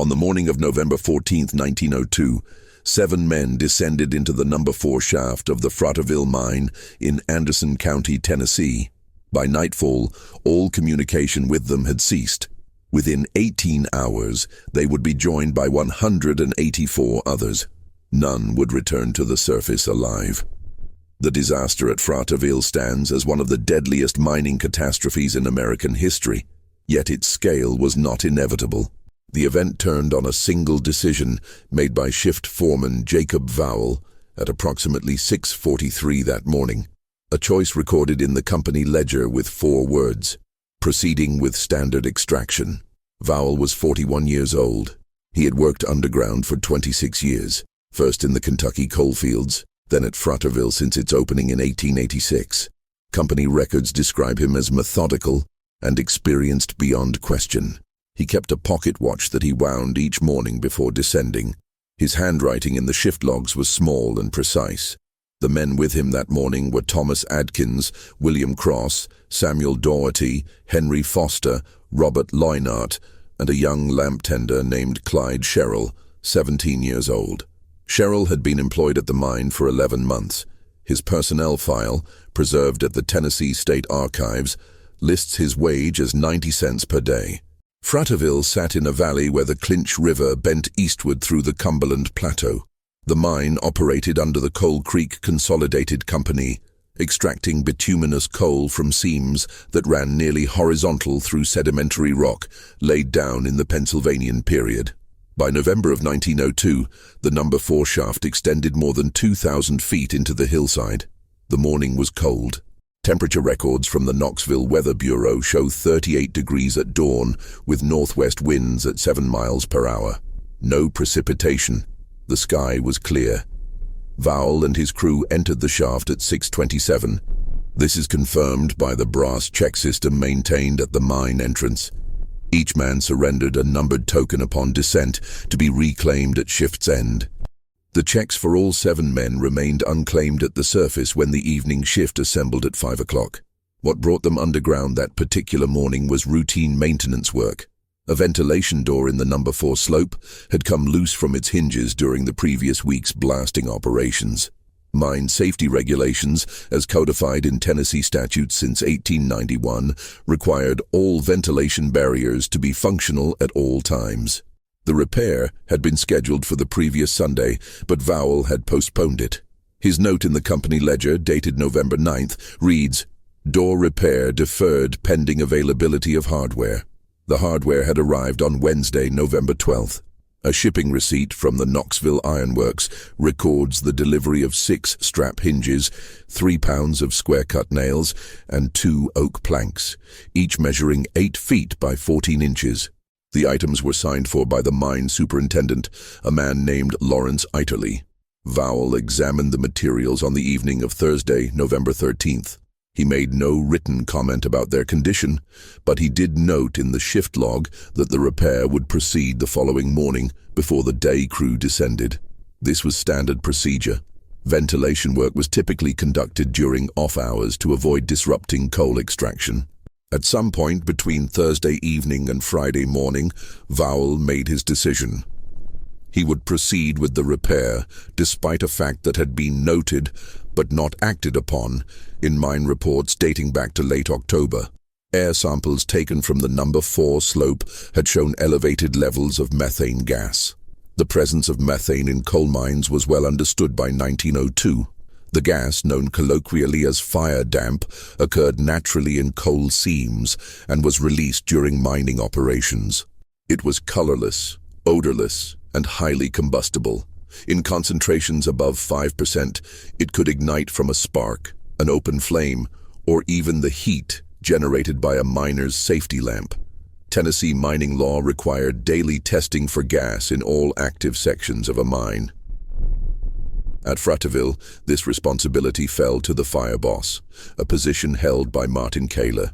On the morning of November 14, 1902, 7 men descended into the number 4 shaft of the Fraterville Mine in Anderson County, Tennessee. By nightfall, all communication with them had ceased. Within 18 hours, they would be joined by 184 others. None would return to the surface alive. The disaster at Fraterville stands as one of the deadliest mining catastrophes in American history, yet its scale was not inevitable. The event turned on a single decision made by shift foreman Jacob Vowell at approximately 6:43 that morning, a choice recorded in the company ledger with 4 words: proceeding with standard extraction. Vowell was 41 years old. He had worked underground for 26 years, first in the Kentucky coalfields, then at Fraterville since its opening in 1886. Company records describe him as methodical and experienced beyond question. He kept a pocket watch that he wound each morning before descending. His handwriting in the shift logs was small and precise. The men with him that morning were Thomas Adkins, William Cross, Samuel Doherty, Henry Foster, Robert Loynart, and a young lamp tender named Clyde Sherrill, 17 years old. Sherrill had been employed at the mine for 11 months. His personnel file, preserved at the Tennessee State Archives, lists his wage as 90 cents per day. Fraterville sat in a valley where the Clinch River bent eastward through the Cumberland Plateau. The mine operated under the Coal Creek Consolidated Company, extracting bituminous coal from seams that ran nearly horizontal through sedimentary rock laid down in the Pennsylvanian period. By November of 1902, the number 4 shaft extended more than 2,000 feet into the hillside. The morning was cold. Temperature records from the Knoxville Weather Bureau show 38 degrees at dawn with northwest winds at 7 miles per hour. No precipitation. The sky was clear. Vowell and his crew entered the shaft at 6:27. This is confirmed by the brass check system maintained at the mine entrance. Each man surrendered a numbered token upon descent to be reclaimed at shift's end. The checks for all 7 men remained unclaimed at the surface when the evening shift assembled at 5 o'clock. What brought them underground that particular morning was routine maintenance work. A ventilation door in the number 4 slope had come loose from its hinges during the previous week's blasting operations. Mine safety regulations, as codified in Tennessee statutes since 1891, required all ventilation barriers to be functional at all times. The repair had been scheduled for the previous Sunday, but Vowell had postponed it. His note in the company ledger, dated November 9th, reads, "Door repair deferred pending availability of hardware." The hardware had arrived on Wednesday, November 12th. A shipping receipt from the Knoxville Ironworks records the delivery of 6 strap hinges, 3 pounds of square-cut nails, and 2 oak planks, each measuring 8 feet by 14 inches. The items were signed for by the mine superintendent, a man named Lawrence Iterly. Vowell examined the materials on the evening of Thursday, November 13th. He made no written comment about their condition, but he did note in the shift log that the repair would proceed the following morning before the day crew descended. This was standard procedure. Ventilation work was typically conducted during off hours to avoid disrupting coal extraction. At some point between Thursday evening and Friday morning, Vowell made his decision. He would proceed with the repair, despite a fact that had been noted, but not acted upon, in mine reports dating back to late October. Air samples taken from the number 4 slope had shown elevated levels of methane gas. The presence of methane in coal mines was well understood by 1902. The gas, known colloquially as fire damp, occurred naturally in coal seams and was released during mining operations. It was colorless, odorless, and highly combustible. In concentrations above 5%, it could ignite from a spark, an open flame, or even the heat generated by a miner's safety lamp. Tennessee mining law required daily testing for gas in all active sections of a mine. At Fraterville, this responsibility fell to the fire boss, a position held by Martin Kaler.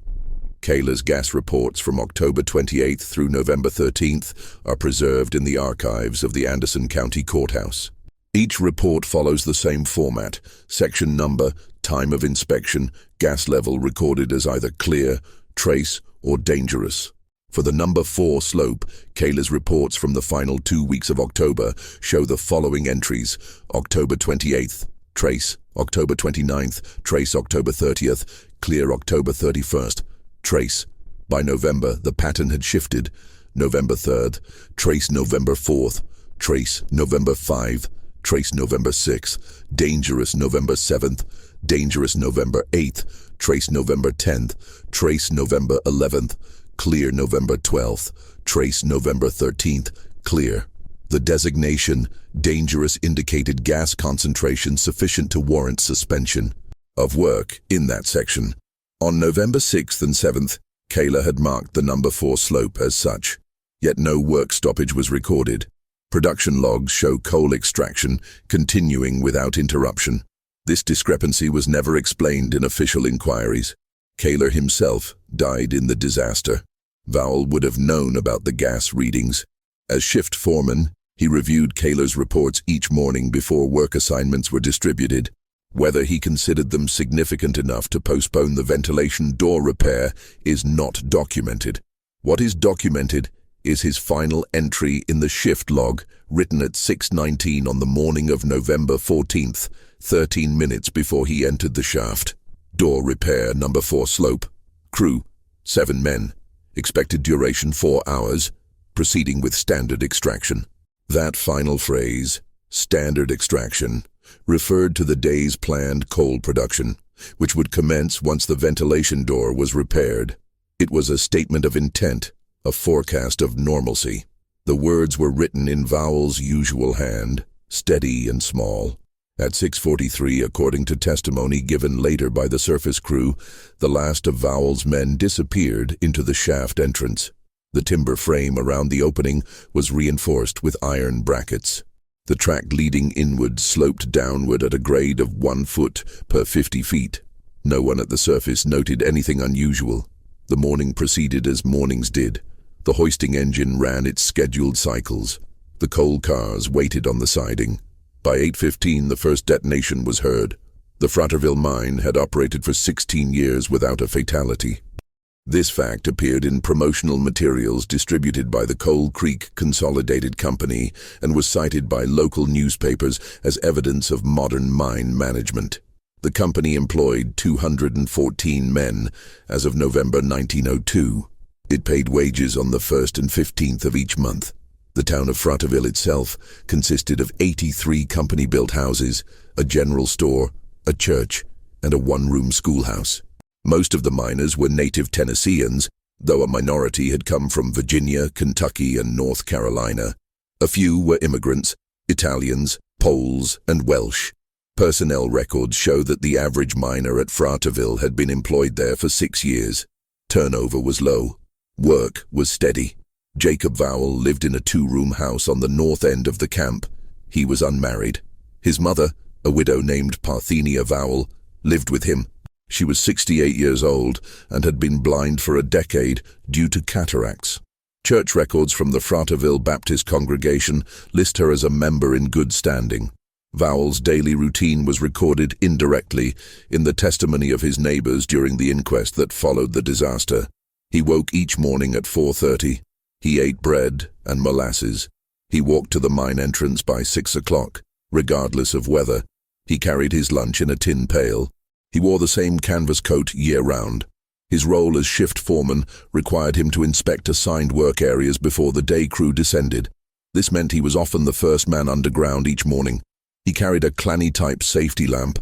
Kaler's gas reports from October 28th through November 13th are preserved in the archives of the Anderson County Courthouse. Each report follows the same format: section number, time of inspection, gas level recorded as either clear, trace, or dangerous. For the number 4 slope, Kayla's reports from the final 2 weeks of October show the following entries: October 28th, trace; October 29th, trace; October 30th, clear; October 31st, trace. By November, the pattern had shifted. November 3rd, trace; November 4th, trace; November 5th, trace; November 6th, dangerous; November 7th, dangerous; November 8th, trace; November 10th, trace; November 11th, clear; November 12th, trace; November 13th, clear. The designation, dangerous, indicated gas concentration sufficient to warrant suspension of work in that section. On November 6th and 7th, Kayla had marked the number 4 slope as such, yet no work stoppage was recorded. Production logs show coal extraction continuing without interruption. This discrepancy was never explained in official inquiries. Kayla himself died in the disaster. Vowell would have known about the gas readings. As shift foreman, he reviewed Kayla's reports each morning before work assignments were distributed. Whether he considered them significant enough to postpone the ventilation door repair is not documented. What is documented is his final entry in the shift log, written at 6:19 on the morning of November 14th, 13 minutes before he entered the shaft. Door repair, number 4 slope. Crew, 7 men. Expected duration 4 hours. Proceeding with standard extraction. That final phrase, standard extraction, referred to the day's planned coal production, which would commence once the ventilation door was repaired. It was a statement of intent, a forecast of normalcy. The words were written in Vowell's usual hand, steady and small. At 6:43, according to testimony given later by the surface crew, the last of Vowell's men disappeared into the shaft entrance. The timber frame around the opening was reinforced with iron brackets. The track leading inward sloped downward at a grade of 1 foot per 50 feet. No one at the surface noted anything unusual. The morning proceeded as mornings did. The hoisting engine ran its scheduled cycles. The coal cars waited on the siding. By 8:15, the first detonation was heard. The Fraterville Mine had operated for 16 years without a fatality. This fact appeared in promotional materials distributed by the Coal Creek Consolidated Company and was cited by local newspapers as evidence of modern mine management. The company employed 214 men as of November 1902. It paid wages on the 1st and 15th of each month. The town of Fraterville itself consisted of 83 company-built houses, a general store, a church, and a one-room schoolhouse. Most of the miners were native Tennesseans, though a minority had come from Virginia, Kentucky, and North Carolina. A few were immigrants, Italians, Poles, and Welsh. Personnel records show that the average miner at Fraterville had been employed there for 6 years. Turnover was low. Work was steady. Jacob Vowell lived in a 2-room house on the north end of the camp. He was unmarried. His mother, a widow named Parthenia Vowell, lived with him. She was 68 years old and had been blind for a decade due to cataracts. Church records from the Fraterville Baptist congregation list her as a member in good standing. Vowell's daily routine was recorded indirectly in the testimony of his neighbors during the inquest that followed the disaster. He woke each morning at 4:30. He ate bread and molasses. He walked to the mine entrance by 6 o'clock, regardless of weather. He carried his lunch in a tin pail. He wore the same canvas coat year-round. His role as shift foreman required him to inspect assigned work areas before the day crew descended. This meant he was often the first man underground each morning. He carried a Clanny-type safety lamp,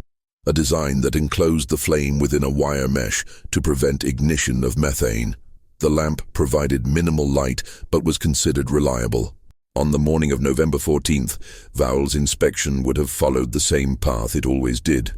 a design that enclosed the flame within a wire mesh to prevent ignition of methane. The lamp provided minimal light but was considered reliable. On the morning of November 14th, Vowell's inspection would have followed the same path it always did.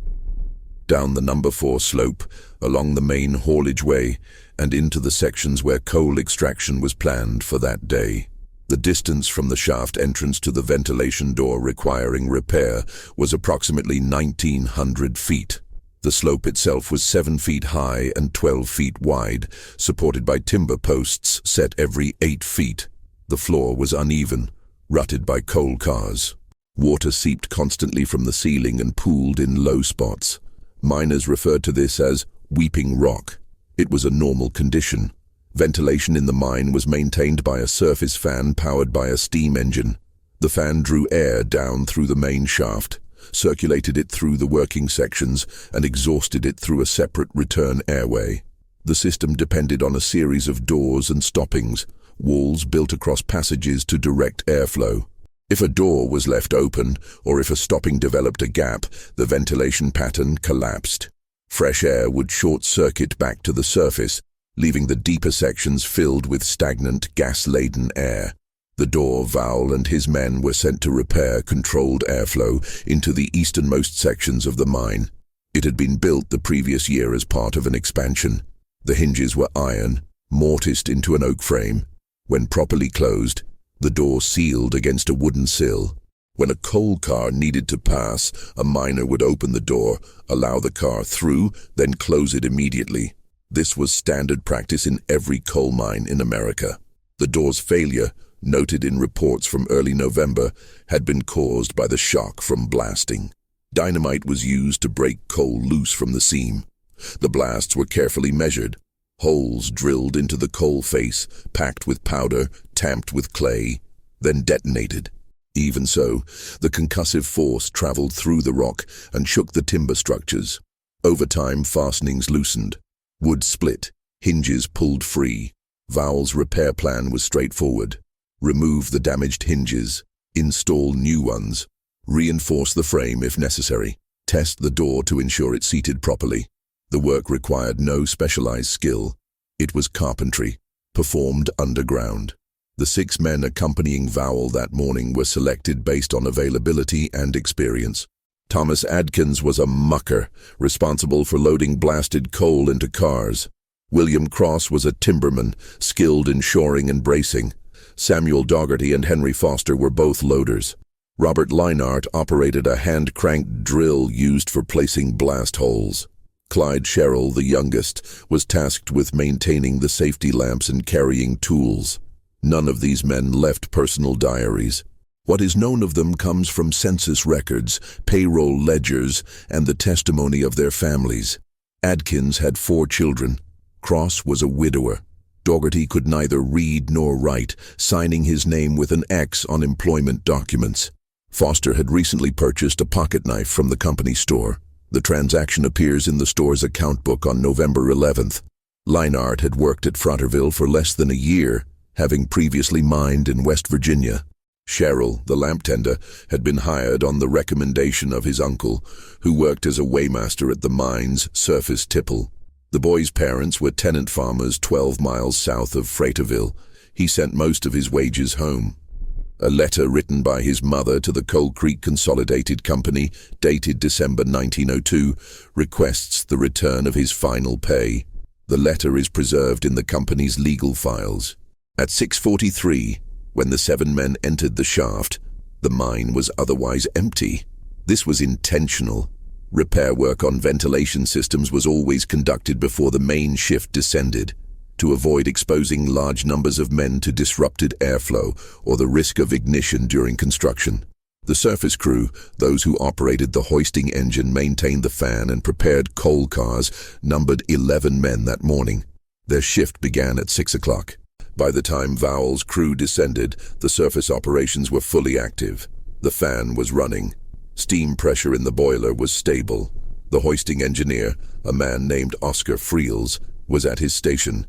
Down the number 4 slope, along the main haulage way, and into the sections where coal extraction was planned for that day. The distance from the shaft entrance to the ventilation door requiring repair was approximately 1,900 feet. The slope itself was 7 feet high and 12 feet wide, supported by timber posts set every 8 feet. The floor was uneven, rutted by coal cars. Water seeped constantly from the ceiling and pooled in low spots. Miners referred to this as weeping rock. It was a normal condition. Ventilation in the mine was maintained by a surface fan powered by a steam engine. The fan drew air down through the main shaft, circulated it through the working sections, and exhausted it through a separate return airway. The system depended on a series of doors and stoppings, walls built across passages to direct airflow. If a door was left open, or if a stopping developed a gap, the ventilation pattern collapsed. Fresh air would short-circuit back to the surface, leaving the deeper sections filled with stagnant, gas-laden air. The door Vowell and his men were sent to repair controlled airflow into the easternmost sections of the mine. It had been built the previous year as part of an expansion. The hinges were iron, mortised into an oak frame. When properly closed, the door sealed against a wooden sill. When a coal car needed to pass, a miner would open the door, allow the car through, then close it immediately. This was standard practice in every coal mine in America. The door's failure, noted in reports from early November, had been caused by the shock from blasting. Dynamite was used to break coal loose from the seam. The blasts were carefully measured. Holes drilled into the coal face, packed with powder, tamped with clay, then detonated. Even so, the concussive force traveled through the rock and shook the timber structures. Over time, fastenings loosened. Wood split, hinges pulled free. Vowell's repair plan was straightforward. Remove the damaged hinges, install new ones, reinforce the frame if necessary, test the door to ensure it seated properly. The work required no specialized skill. It was carpentry, performed underground. The 6 men accompanying Vowell that morning were selected based on availability and experience. Thomas Adkins was a mucker, responsible for loading blasted coal into cars. William Cross was a timberman, skilled in shoring and bracing. Samuel Dougherty and Henry Foster were both loaders. Robert Leinart operated a hand-cranked drill used for placing blast holes. Clyde Sherrill, the youngest, was tasked with maintaining the safety lamps and carrying tools. None of these men left personal diaries. What is known of them comes from census records, payroll ledgers, and the testimony of their families. Adkins had 4 children. Cross was a widower. Dougherty could neither read nor write, signing his name with an X on employment documents. Foster had recently purchased a pocket knife from the company store. The transaction appears in the store's account book on November 11th. Leinart had worked at Fraterville for less than a year, having previously mined in West Virginia. Sherrill, the lamp tender, had been hired on the recommendation of his uncle, who worked as a weighmaster at the mine's surface tipple. The boy's parents were tenant farmers 12 miles south of Fraterville. He sent most of his wages home. A letter written by his mother to the Coal Creek Consolidated Company, dated December 1902, requests the return of his final pay. The letter is preserved in the company's legal files. At 6:43, when the 7 men entered the shaft, the mine was otherwise empty. This was intentional. Repair work on ventilation systems was always conducted before the main shift descended, to avoid exposing large numbers of men to disrupted airflow or the risk of ignition during construction. The surface crew, those who operated the hoisting engine, maintained the fan, and prepared coal cars, numbered 11 men that morning. Their shift began at 6 o'clock. By the time Vowell's crew descended, the surface operations were fully active. The fan was running. Steam pressure in the boiler was stable. The hoisting engineer, a man named Oscar Friels, was at his station.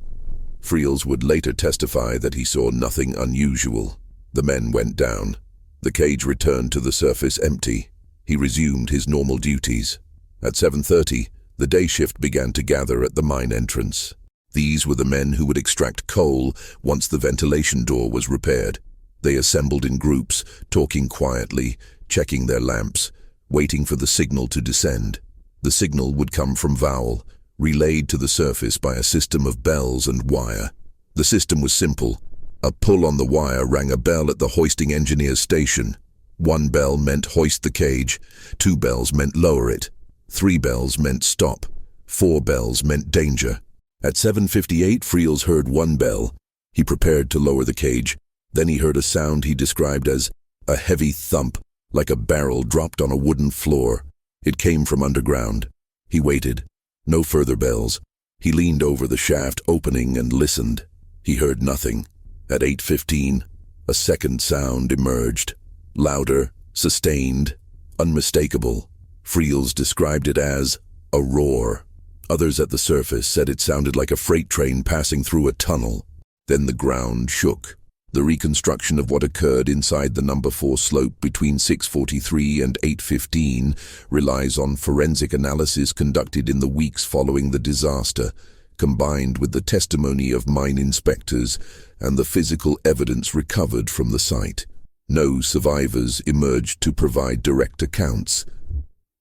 Friels would later testify that he saw nothing unusual. The men went down. The cage returned to the surface empty. He resumed his normal duties. At 7:30, the day shift began to gather at the mine entrance. These were the men who would extract coal once the ventilation door was repaired. They assembled in groups, talking quietly, checking their lamps, waiting for the signal to descend. The signal would come from Vowell, relayed to the surface by a system of bells and wire. The system was simple. A pull on the wire rang a bell at the hoisting engineer's station. 1 bell meant hoist the cage, 2 bells meant lower it, 3 bells meant stop, 4 bells meant danger. At 7:58, Friels heard 1 bell. He prepared to lower the cage. Then he heard a sound he described as a heavy thump, like a barrel dropped on a wooden floor. It came from underground. He waited. No further bells. He leaned over the shaft opening and listened. He heard nothing. At 8:15, a second sound emerged. Louder, sustained, unmistakable. Friels described it as a roar. Others at the surface said it sounded like a freight train passing through a tunnel. Then the ground shook. The reconstruction of what occurred inside the number 4 slope between 6:43 and 8:15 relies on forensic analysis conducted in the weeks following the disaster, combined with the testimony of mine inspectors and the physical evidence recovered from the site. No survivors emerged to provide direct accounts.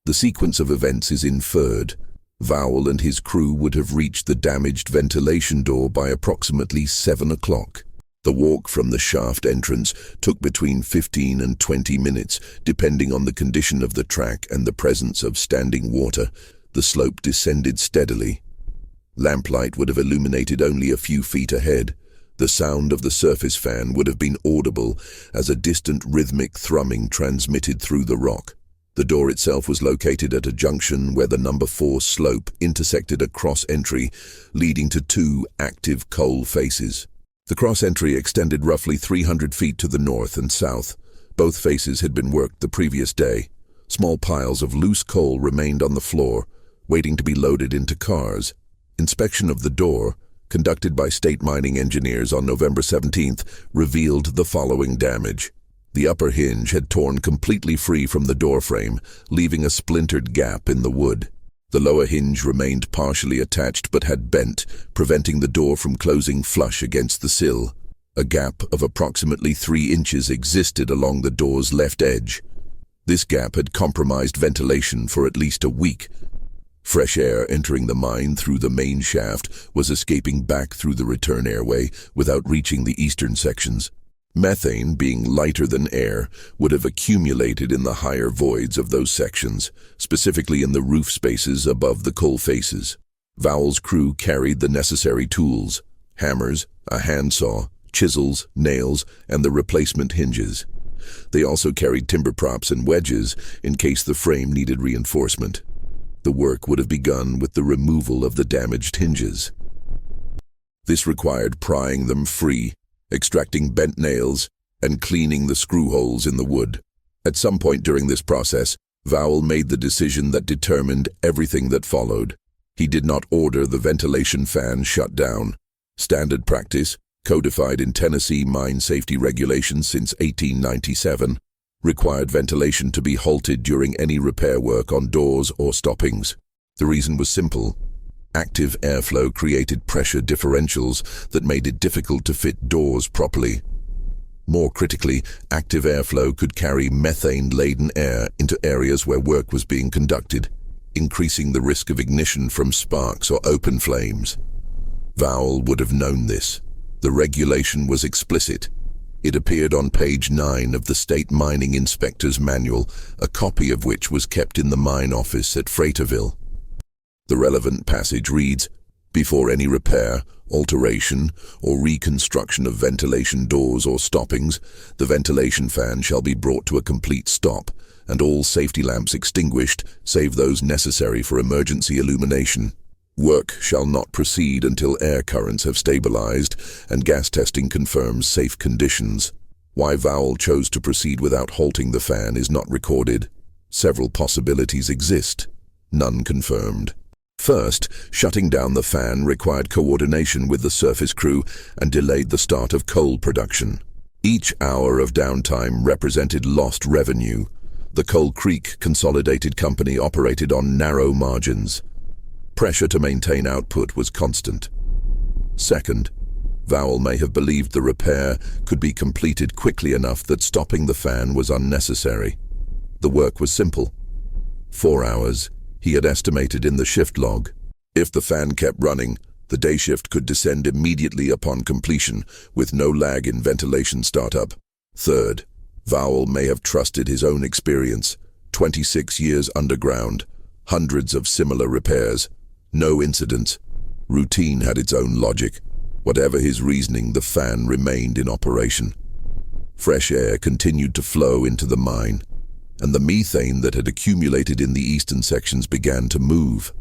The sequence of events is inferred. Vowell and his crew would have reached the damaged ventilation door by approximately 7 o'clock. The walk from the shaft entrance took between 15 and 20 minutes, depending on the condition of the track and the presence of standing water. The slope descended steadily. Lamplight would have illuminated only a few feet ahead. The sound of the surface fan would have been audible as a distant rhythmic thrumming transmitted through the rock. The door itself was located at a junction where the number 4 slope intersected a cross-entry, leading to 2 active coal faces. The cross-entry extended roughly 300 feet to the north and south. Both faces had been worked the previous day. Small piles of loose coal remained on the floor, waiting to be loaded into cars. Inspection of the door, conducted by state mining engineers on November 17th, revealed the following damage. The upper hinge had torn completely free from the doorframe, leaving a splintered gap in the wood. The lower hinge remained partially attached but had bent, preventing the door from closing flush against the sill. A gap of approximately 3 inches existed along the door's left edge. This gap had compromised ventilation for at least a week. Fresh air entering the mine through the main shaft was escaping back through the return airway without reaching the eastern sections. Methane, being lighter than air, would have accumulated in the higher voids of those sections, specifically in the roof spaces above the coal faces. Vowell's crew carried the necessary tools: hammers, a handsaw, chisels, nails, and the replacement hinges. They also carried timber props and wedges in case the frame needed reinforcement. The work would have begun with the removal of the damaged hinges. This required prying them free, extracting bent nails, and cleaning the screw holes in the wood. At some point during this process, Vowell made the decision that determined everything that followed. He did not order the ventilation fan shut down. Standard practice, codified in Tennessee mine safety regulations since 1897, required ventilation to be halted during any repair work on doors or stoppings. The reason was simple. Active airflow created pressure differentials that made it difficult to fit doors properly. More critically, active airflow could carry methane-laden air into areas where work was being conducted, increasing the risk of ignition from sparks or open flames. Vowell would have known this. The regulation was explicit. It appeared on page 9 of the State Mining Inspector's Manual, a copy of which was kept in the mine office at Fraterville. The relevant passage reads, "Before any repair, alteration, or reconstruction of ventilation doors or stoppings, the ventilation fan shall be brought to a complete stop, and all safety lamps extinguished, save those necessary for emergency illumination. Work shall not proceed until air currents have stabilized and gas testing confirms safe conditions." Why Vowell chose to proceed without halting the fan is not recorded. Several possibilities exist, none confirmed. First, shutting down the fan required coordination with the surface crew and delayed the start of coal production. Each hour of downtime represented lost revenue. The Coal Creek Consolidated Company operated on narrow margins. Pressure to maintain output was constant. Second, Vowell may have believed the repair could be completed quickly enough that stopping the fan was unnecessary. The work was simple. 4 hours, he had estimated in the shift log. If the fan kept running, the day shift could descend immediately upon completion, with no lag in ventilation startup. Third, Vowell may have trusted his own experience. 26 years underground, hundreds of similar repairs, no incidents. Routine had its own logic. Whatever his reasoning, the fan remained in operation. Fresh air continued to flow into the mine, and the methane that had accumulated in the eastern sections began to move.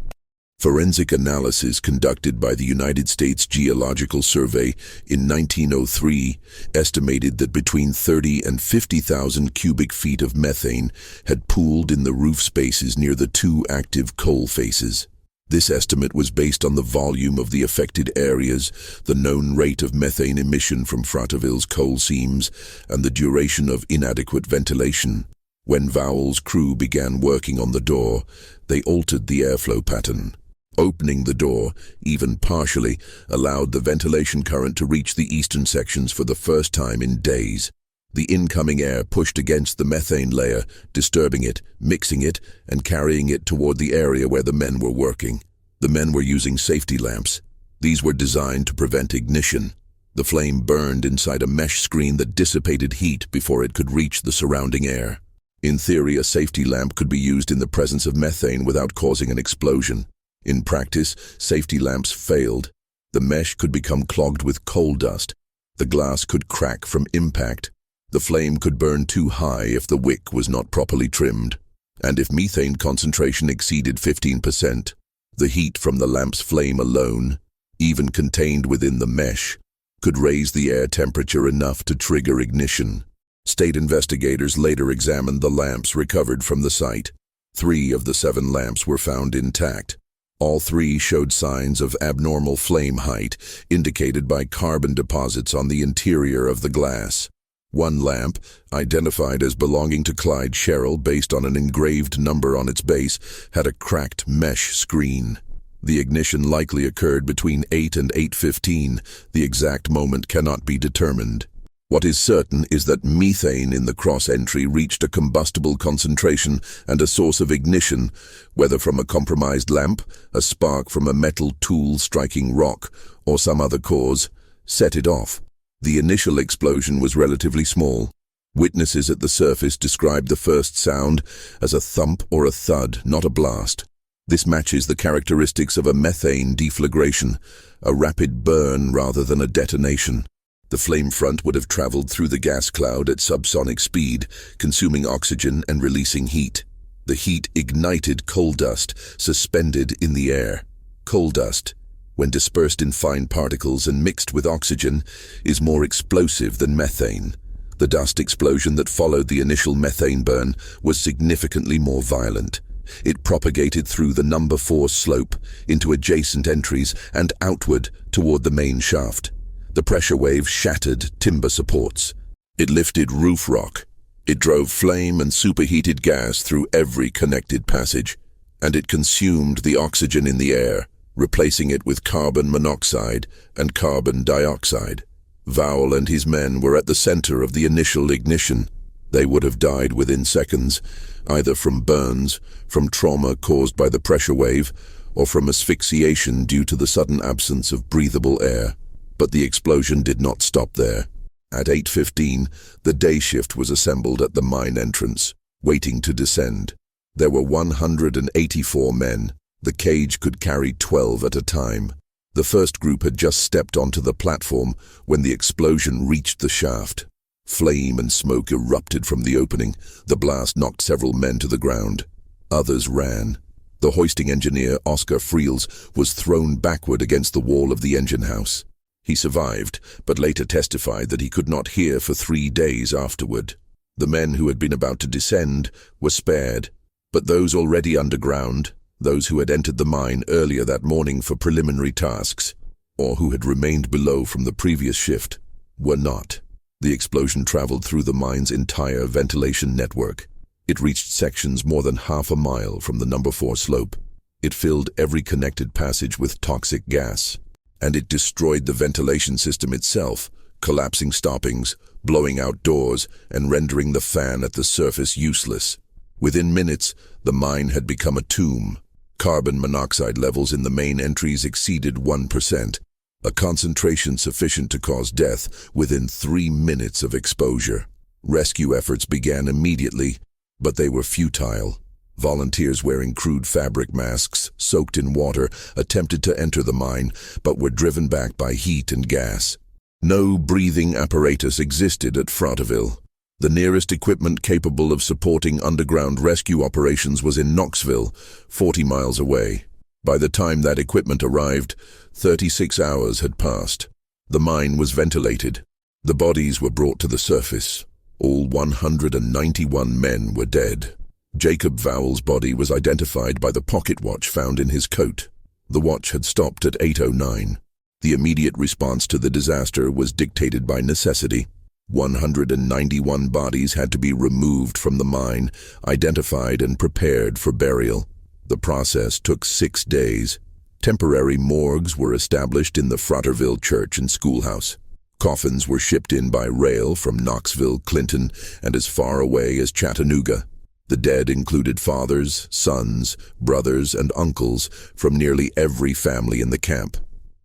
Forensic analysis conducted by the United States Geological Survey in 1903 estimated that between 30 and 50,000 cubic feet of methane had pooled in the roof spaces near the two active coal faces. This estimate was based on the volume of the affected areas, the known rate of methane emission from Fraterville's coal seams, and the duration of inadequate ventilation. When Vowell's crew began working on the door, they altered the airflow pattern. Opening the door, even partially, allowed the ventilation current to reach the eastern sections for the first time in days. The incoming air pushed against the methane layer, disturbing it, mixing it, and carrying it toward the area where the men were working. The men were using safety lamps. These were designed to prevent ignition. The flame burned inside a mesh screen that dissipated heat before it could reach the surrounding air. In theory, a safety lamp could be used in the presence of methane without causing an explosion. In practice, safety lamps failed. The mesh could become clogged with coal dust. The glass could crack from impact. The flame could burn too high if the wick was not properly trimmed. And if methane concentration exceeded 15%, the heat from the lamp's flame alone, even contained within the mesh, could raise the air temperature enough to trigger ignition. State investigators later examined the lamps recovered from the site. 3 of the 7 lamps were found intact. All 3 showed signs of abnormal flame height, indicated by carbon deposits on the interior of the glass. One lamp, identified as belonging to Clyde Sherrill based on an engraved number on its base, had a cracked mesh screen. The ignition likely occurred between 8 and 8:15. The exact moment cannot be determined. What is certain is that methane in the cross-entry reached a combustible concentration and a source of ignition, whether from a compromised lamp, a spark from a metal tool striking rock, or some other cause, set it off. The initial explosion was relatively small. Witnesses at the surface described the first sound as a thump or a thud, not a blast. This matches the characteristics of a methane deflagration, a rapid burn rather than a detonation. The flame front would have traveled through the gas cloud at subsonic speed, consuming oxygen and releasing heat. The heat ignited coal dust, suspended in the air. Coal dust, when dispersed in fine particles and mixed with oxygen, is more explosive than methane. The dust explosion that followed the initial methane burn was significantly more violent. It propagated through the number 4 slope, into adjacent entries, and outward toward the main shaft. The pressure wave shattered timber supports. It lifted roof rock. It drove flame and superheated gas through every connected passage. And it consumed the oxygen in the air, replacing it with carbon monoxide and carbon dioxide. Vowell and his men were at the center of the initial ignition. They would have died within seconds, either from burns, from trauma caused by the pressure wave, or from asphyxiation due to the sudden absence of breathable air. But the explosion did not stop there. At 8:15, the day shift was assembled at the mine entrance, waiting to descend. There were 184 men. The cage could carry 12 at a time. The first group had just stepped onto the platform when the explosion reached the shaft. Flame and smoke erupted from the opening. The blast knocked several men to the ground. Others ran. The hoisting engineer, Oscar Friels, was thrown backward against the wall of the engine house. He survived, but later testified that he could not hear for 3 days afterward. The men who had been about to descend were spared, but those already underground, those who had entered the mine earlier that morning for preliminary tasks, or who had remained below from the previous shift, were not. The explosion traveled through the mine's entire ventilation network. It reached sections more than half a mile from the number 4 slope. It filled every connected passage with toxic gas. And it destroyed the ventilation system itself, collapsing stoppings, blowing out doors, and rendering the fan at the surface useless. Within minutes, the mine had become a tomb. Carbon monoxide levels in the main entries exceeded 1%, a concentration sufficient to cause death within 3 minutes of exposure. Rescue efforts began immediately, but they were futile. Volunteers wearing crude fabric masks, soaked in water, attempted to enter the mine, but were driven back by heat and gas. No breathing apparatus existed at Fraterville. The nearest equipment capable of supporting underground rescue operations was in Knoxville, 40 miles away. By the time that equipment arrived, 36 hours had passed. The mine was ventilated. The bodies were brought to the surface. All 191 men were dead. Jacob Vowell's body was identified by the pocket watch found in his coat. The watch had stopped at 8:09. The immediate response to the disaster was dictated by necessity. 191 bodies had to be removed from the mine, identified and prepared for burial. The process took 6 days. Temporary morgues were established in the Fraterville church and schoolhouse. Coffins were shipped in by rail from Knoxville, Clinton, and as far away as Chattanooga. The dead included fathers, sons, brothers, and uncles from nearly every family in the camp.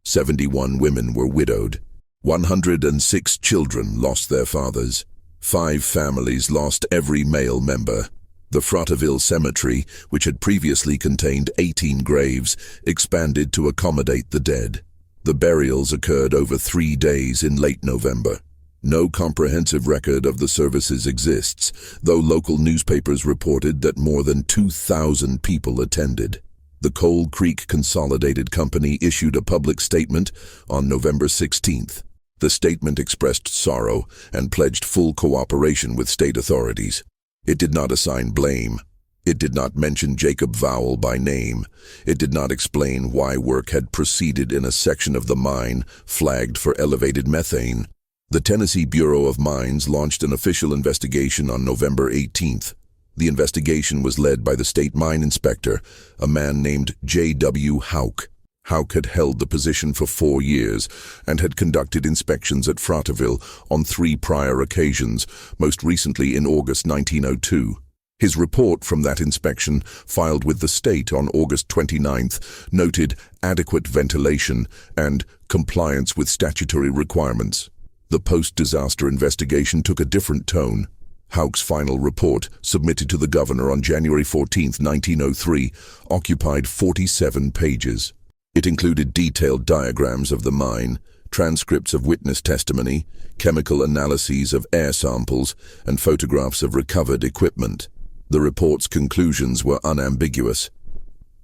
71 women were widowed. 106 children lost their fathers. 5 families lost every male member. The Fraterville Cemetery, which had previously contained 18 graves, expanded to accommodate the dead. The burials occurred over 3 days in late November. No comprehensive record of the services exists, though local newspapers reported that more than 2,000 people attended. The Coal Creek Consolidated Company issued a public statement on November 16th. The statement expressed sorrow and pledged full cooperation with state authorities. It did not assign blame. It did not mention Jacob Vowell by name. It did not explain why work had proceeded in a section of the mine flagged for elevated methane. The Tennessee Bureau of Mines launched an official investigation on November 18th. The investigation was led by the state mine inspector, a man named J.W. Houck. Houck had held the position for 4 years and had conducted inspections at Fraterville on 3 prior occasions, most recently in August 1902. His report from that inspection, filed with the state on August 29th, noted adequate ventilation and compliance with statutory requirements. The post-disaster investigation took a different tone. Houck's final report, submitted to the governor on January 14, 1903, occupied 47 pages. It included detailed diagrams of the mine, transcripts of witness testimony, chemical analyses of air samples, and photographs of recovered equipment. The report's conclusions were unambiguous.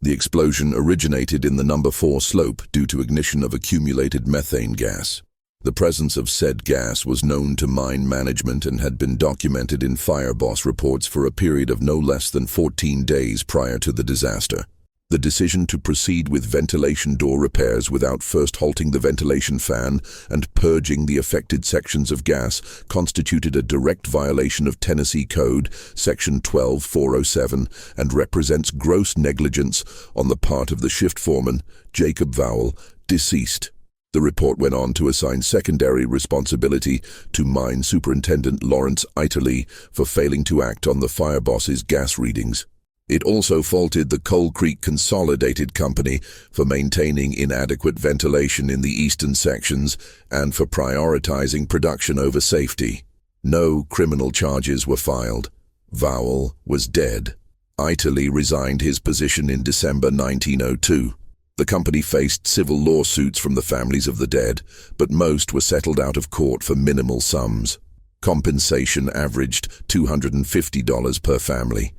The explosion originated in the number 4 slope due to ignition of accumulated methane gas. The presence of said gas was known to mine management and had been documented in fire boss reports for a period of no less than 14 days prior to the disaster. The decision to proceed with ventilation door repairs without first halting the ventilation fan and purging the affected sections of gas constituted a direct violation of Tennessee Code, Section 12407, and represents gross negligence on the part of the shift foreman, Jacob Vowell, deceased. The report went on to assign secondary responsibility to Mine Superintendent Lawrence Iterly for failing to act on the fire boss's gas readings. It also faulted the Coal Creek Consolidated Company for maintaining inadequate ventilation in the eastern sections and for prioritizing production over safety. No criminal charges were filed. Vowell was dead. Iterly resigned his position in December 1902. The company faced civil lawsuits from the families of the dead, but most were settled out of court for minimal sums. Compensation averaged $250 per family.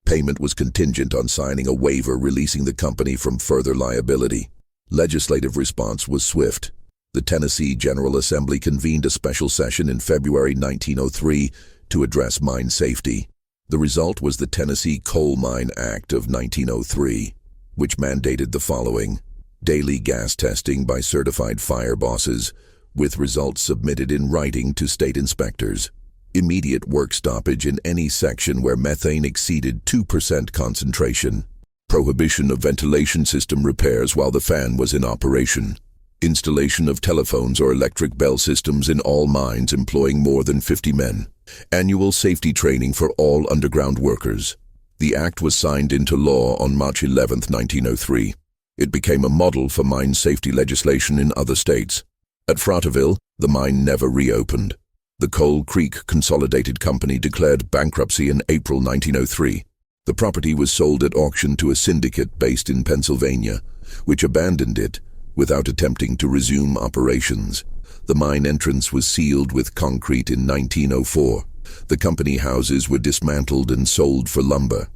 Payment was contingent on signing a waiver releasing the company from further liability. Legislative response was swift. The Tennessee General Assembly convened a special session in February 1903 to address mine safety. The result was the Tennessee Coal Mine Act of 1903, which mandated the following: daily gas testing by certified fire bosses, with results submitted in writing to state inspectors. Immediate work stoppage in any section where methane exceeded 2% concentration. Prohibition of ventilation system repairs while the fan was in operation. Installation of telephones or electric bell systems in all mines employing more than 50 men. Annual safety training for all underground workers. The act was signed into law on March 11, 1903. It became a model for mine safety legislation in other states. At Fraterville, the mine never reopened. The Coal Creek Consolidated Company declared bankruptcy in April 1903. The property was sold at auction to a syndicate based in Pennsylvania, which abandoned it without attempting to resume operations. The mine entrance was sealed with concrete in 1904. The company houses were dismantled and sold for lumber.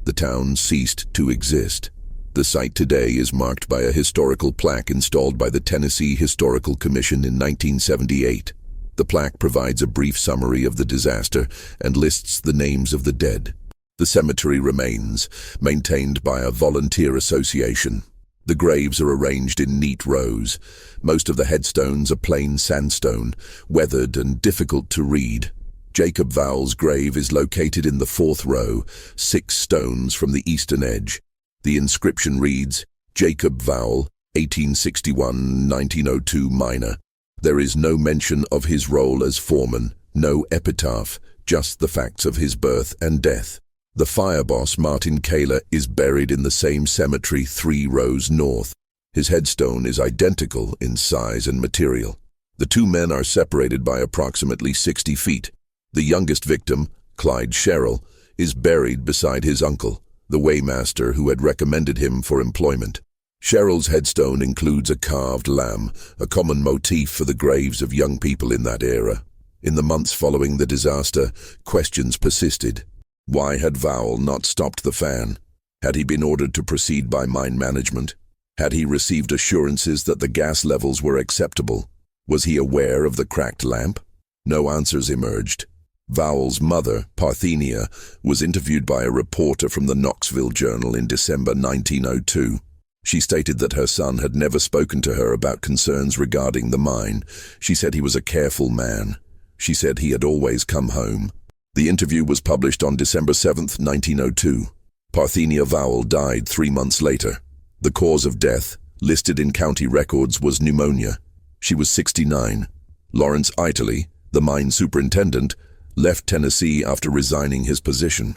The town ceased to exist. The site today is marked by a historical plaque installed by the Tennessee Historical Commission in 1978. The plaque provides a brief summary of the disaster and lists the names of the dead. The cemetery remains, maintained by a volunteer association. The graves are arranged in neat rows. Most of the headstones are plain sandstone, weathered and difficult to read. Jacob Vowell's grave is located in the fourth row, 6 stones from the eastern edge. The inscription reads, Jacob Vowell, 1861-1902 miner. There is no mention of his role as foreman, no epitaph, just the facts of his birth and death. The fire boss, Martin Kaler, is buried in the same cemetery 3 rows north. His headstone is identical in size and material. The 2 men are separated by approximately 60 feet. The youngest victim, Clyde Sherrill, is buried beside his uncle, the weighmaster who had recommended him for employment. Sherrill's headstone includes a carved lamb, a common motif for the graves of young people in that era. In the months following the disaster, questions persisted. Why had Vowell not stopped the fan? Had he been ordered to proceed by mine management? Had he received assurances that the gas levels were acceptable? Was he aware of the cracked lamp? No answers emerged. Vowell's mother, Parthenia, was interviewed by a reporter from the Knoxville Journal in December 1902. She stated that her son had never spoken to her about concerns regarding the mine. She said he was a careful man. She said he had always come home. The interview was published on December 7, 1902. Parthenia Vowell died 3 months later. The cause of death, listed in county records, was pneumonia. She was 69. Lawrence Italy, the mine superintendent, left Tennessee after resigning his position.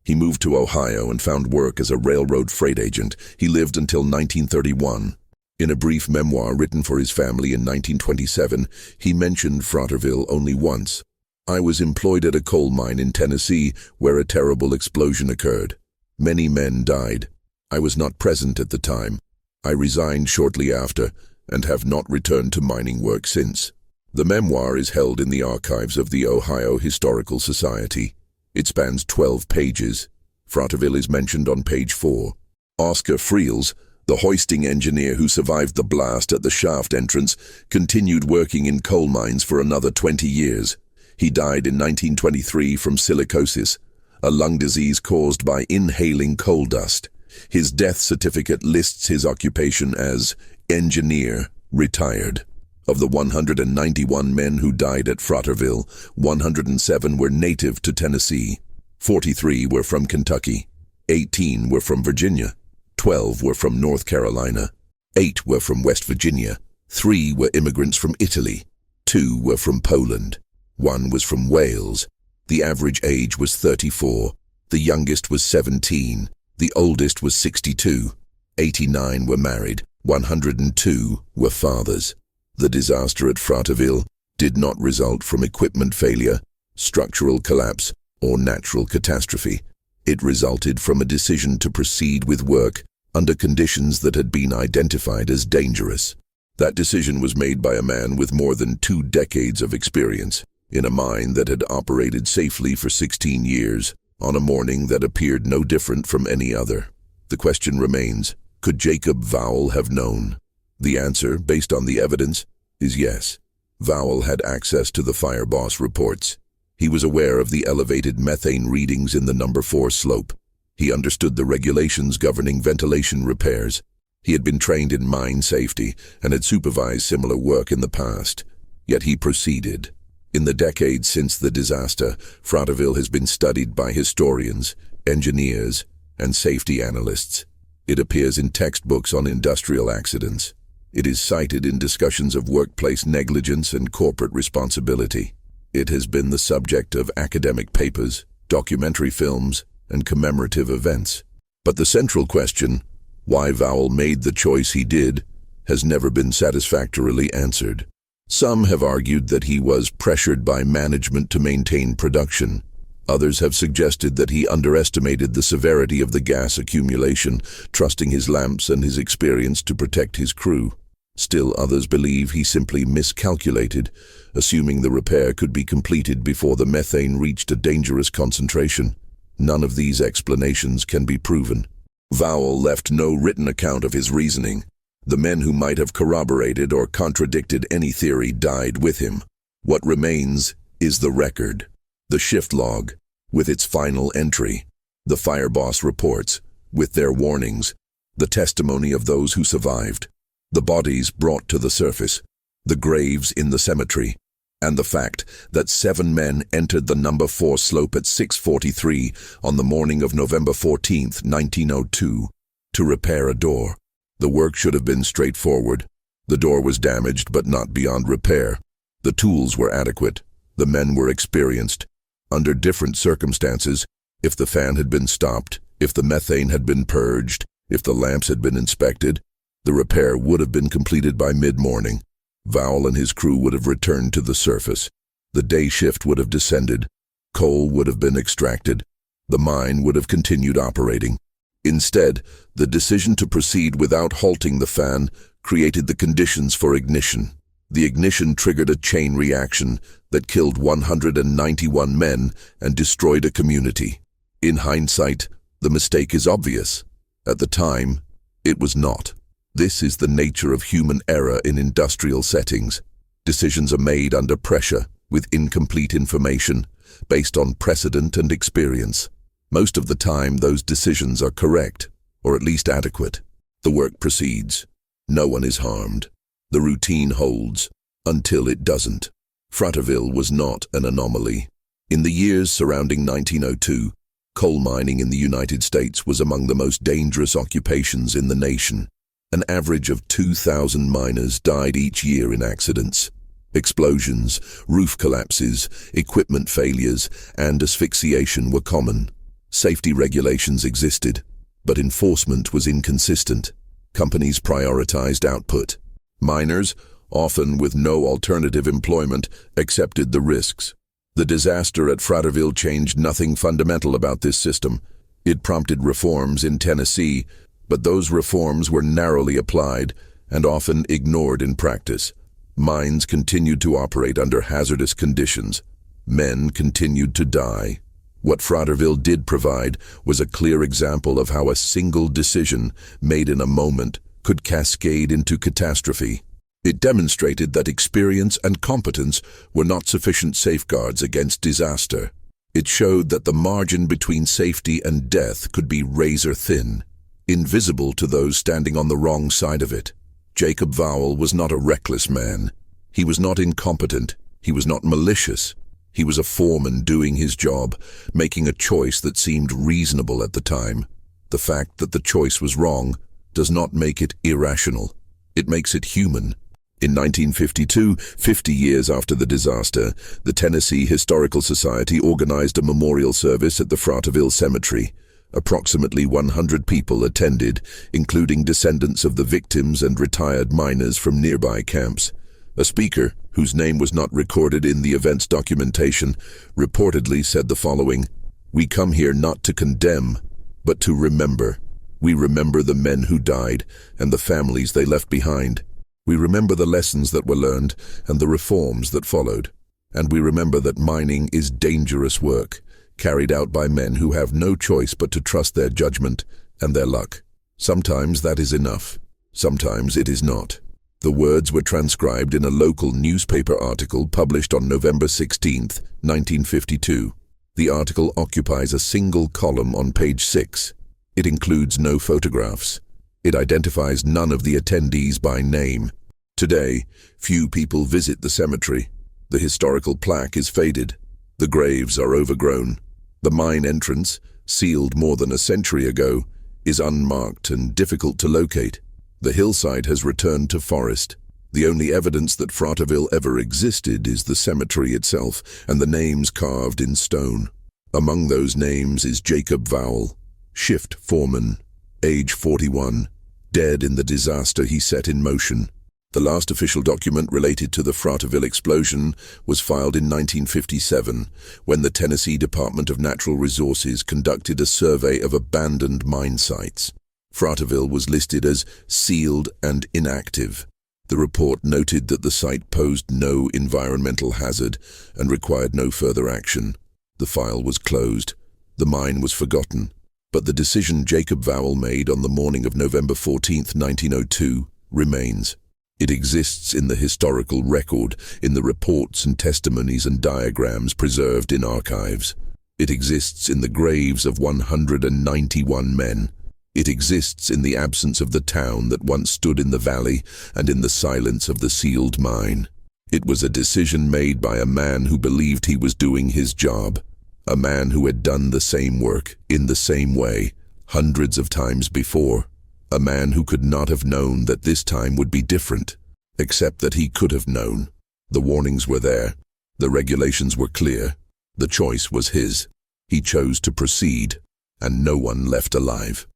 He moved to Ohio and found work as a railroad freight agent. He lived until 1931. In a brief memoir written for his family in 1927, he mentioned Fraterville only once. I was employed at a coal mine in Tennessee where a terrible explosion occurred. Many men died. I was not present at the time. I resigned shortly after and have not returned to mining work since. The memoir is held in the archives of the Ohio Historical Society. It spans 12 pages. Fraterville is mentioned on page 4. Oscar Friels, the hoisting engineer who survived the blast at the shaft entrance, continued working in coal mines for another 20 years. He died in 1923 from silicosis, a lung disease caused by inhaling coal dust. His death certificate lists his occupation as engineer, retired. Of the 191 men who died at Fraterville, 107 were native to Tennessee, 43 were from Kentucky, 18 were from Virginia, 12 were from North Carolina, 8 were from West Virginia, 3 were immigrants from Italy, 2 were from Poland. 1 was from Wales. The average age was 34. The youngest was 17. The oldest was 62. 89 were married. 102 were fathers. The disaster at Fraterville did not result from equipment failure, structural collapse, or natural catastrophe. It resulted from a decision to proceed with work under conditions that had been identified as dangerous. That decision was made by a man with more than 2 decades of experience, in a mine that had operated safely for 16 years, on a morning that appeared no different from any other. The question remains, could Jacob Vowell have known? The answer, based on the evidence, is yes. Vowell had access to the fire boss reports. He was aware of the elevated methane readings in the number 4 slope. He understood the regulations governing ventilation repairs. He had been trained in mine safety and had supervised similar work in the past. Yet he proceeded. In the decades since the disaster, Fraterville has been studied by historians, engineers, and safety analysts. It appears in textbooks on industrial accidents. It is cited in discussions of workplace negligence and corporate responsibility. It has been the subject of academic papers, documentary films, and commemorative events. But the central question, why Vowell made the choice he did, has never been satisfactorily answered. Some have argued that he was pressured by management to maintain production. Others have suggested that he underestimated the severity of the gas accumulation, trusting his lamps and his experience to protect his crew. Still others believe he simply miscalculated, assuming the repair could be completed before the methane reached a dangerous concentration. None of these explanations can be proven. Vowell left no written account of his reasoning. The men who might have corroborated or contradicted any theory died with him. What remains is the record, the shift log, with its final entry, the fire boss reports, with their warnings, the testimony of those who survived, the bodies brought to the surface, the graves in the cemetery, and the fact that 7 men entered the number 4 slope at 6:43 on the morning of November 14, 1902, to repair a door. The work should have been straightforward. The door was damaged but not beyond repair. The tools were adequate. The men were experienced. Under different circumstances, if the fan had been stopped, if the methane had been purged, if the lamps had been inspected, the repair would have been completed by mid-morning. Vowell and his crew would have returned to the surface. The day shift would have descended. Coal would have been extracted. The mine would have continued operating. Instead, the decision to proceed without halting the fan created the conditions for ignition. The ignition triggered a chain reaction that killed 191 men and destroyed a community. In hindsight, the mistake is obvious. At the time, it was not. This is the nature of human error in industrial settings. Decisions are made under pressure, with incomplete information, based on precedent and experience. Most of the time, those decisions are correct, or at least adequate. The work proceeds. No one is harmed. The routine holds, until it doesn't. Fraterville was not an anomaly. In the years surrounding 1902, coal mining in the United States was among the most dangerous occupations in the nation. An average of 2,000 miners died each year in accidents. Explosions, roof collapses, equipment failures, and asphyxiation were common. Safety regulations existed, but enforcement was inconsistent. Companies prioritized output. Miners, often with no alternative employment, accepted the risks. The disaster at Fraterville changed nothing fundamental about this system. It prompted reforms in Tennessee, but those reforms were narrowly applied and often ignored in practice. Mines continued to operate under hazardous conditions. Men continued to die. What Fraterville did provide was a clear example of how a single decision made in a moment could cascade into catastrophe. It demonstrated that experience and competence were not sufficient safeguards against disaster. It showed that the margin between safety and death could be razor thin, invisible to those standing on the wrong side of it. Jacob Vowell was not a reckless man. He was not incompetent. He was not malicious. He was a foreman doing his job, making a choice that seemed reasonable at the time. The fact that the choice was wrong does not make it irrational. It makes it human. In 1952, 50 years after the disaster, the Tennessee Historical Society organized a memorial service at the Fraterville Cemetery. Approximately 100 people attended, including descendants of the victims and retired miners from nearby camps. A speaker, whose name was not recorded in the event's documentation, reportedly said the following: "We come here not to condemn, but to remember. We remember the men who died and the families they left behind. We remember the lessons that were learned and the reforms that followed. And we remember that mining is dangerous work, carried out by men who have no choice but to trust their judgment and their luck. Sometimes that is enough. Sometimes it is not." The words were transcribed in a local newspaper article published on November 16, 1952. The article occupies a single column on page 6. It includes no photographs. It identifies none of the attendees by name. Today, few people visit the cemetery. The historical plaque is faded. The graves are overgrown. The mine entrance, sealed more than a century ago, is unmarked and difficult to locate. The hillside has returned to forest. The only evidence that Fraterville ever existed is the cemetery itself and the names carved in stone. Among those names is Jacob Vowell, shift foreman, age 41, dead in the disaster he set in motion. The last official document related to the Fraterville explosion was filed in 1957, when the Tennessee Department of Natural Resources conducted a survey of abandoned mine sites. Fraterville was listed as sealed and inactive. The report noted that the site posed no environmental hazard and required no further action. The file was closed. The mine was forgotten. But the decision Jacob Vowell made on the morning of November 14, 1902, remains. It exists in the historical record, in the reports and testimonies and diagrams preserved in archives. It exists in the graves of 191 men. It exists in the absence of the town that once stood in the valley and in the silence of the sealed mine. It was a decision made by a man who believed he was doing his job, a man who had done the same work, in the same way, hundreds of times before, a man who could not have known that this time would be different, except that he could have known. The warnings were there, the regulations were clear, the choice was his. He chose to proceed, and no one left alive.